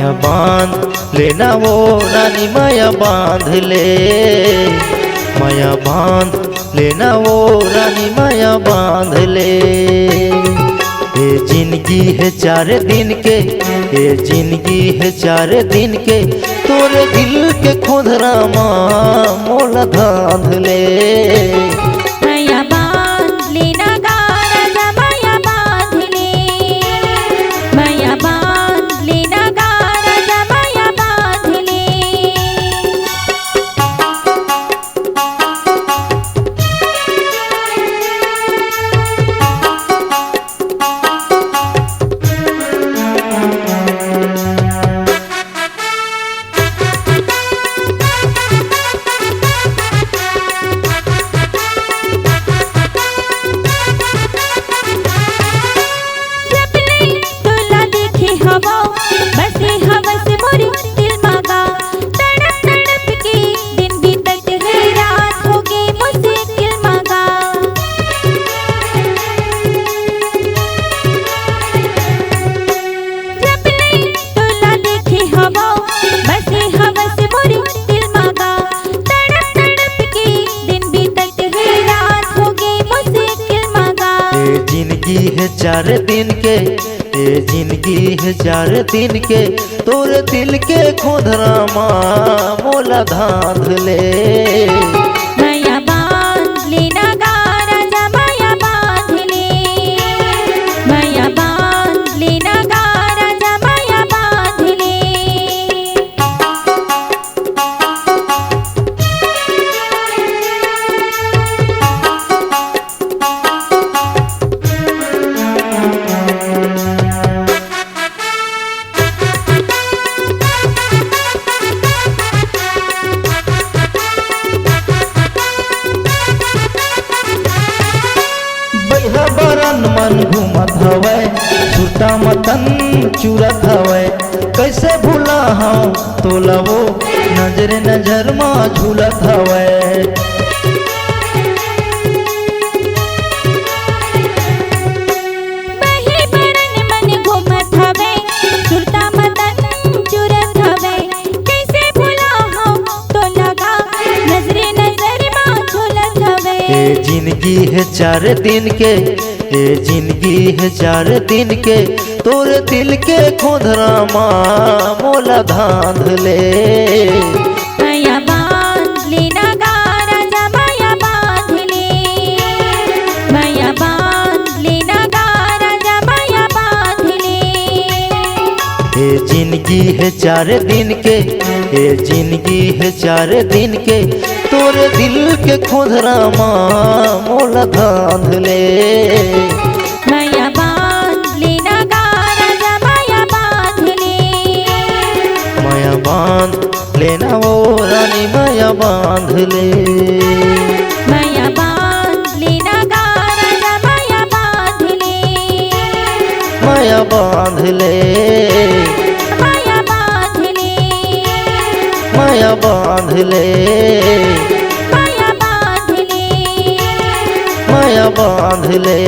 माया बांध लेना वो रानी माया बांध ले, माया बांध लेना वो रानी माया बांध ले। ये जिंदगी है 4 दिन के, ये जिंदगी है 4 दिन के, तोरे दिल के खोधरा माँ मोला धांध ले। माया बांध लेना गारा जा माया बांध ले, माया बांध लेना गारा जा माया बांध ले। बसे हवस मोरी दिल मांगा, तड़प तड़प के दिन बीतत है, रात हो गई मुश्किल मांगा। जब ले तोला देखे हवा, बसे हवस मोरी दिल मांगा, तड़प तड़प के दिन बीतत है, रात हो गई मुश्किल मांगा। ये जिंदगी है 4 दिन के, ये जिंदगी है 4 दिन के, तोरे दिल के खोधरा माँ मोला धांध ले। माया बांध लेना गारा जा माया बांध ले, माया बांध लेना गारा जा माया बांध ले। बरन मन घूमत हवै, सुरता मतन चूरत हवै, कैसे भूला हूँ तोला वो नजर नजर माँ झूलत हवै। बहे बरन मन घूमत हवै, सुरता मतन चूरत हवै, कैसे भूला हूँ तो लगा नजरे नजर माँ झूलत हवै। ये जिंदगी है 4 दिन के, ये जिंदगी है 4 दिन के, तोरे दिल के खोधरा माँ मोला धांध ले। माया बांध लेना गारा जा माया बांध ले, माया बांध लेना गारा जा माया बांध ले। ये जिंदगी है 4 दिन के, ये जिंदगी है 4 दिन के, तोरे दिल के खोधरा माँ मोला धांध ले। माया बांध लेना गारा जा माया बांध ले, माया बांध लेना वो रानी माया बांध ले। माया बांध लेना गारा जा माया बांध ले, माया बांध ले, माया बांध ले, माया बांध ले, माया बांध ले, माया बांध ले।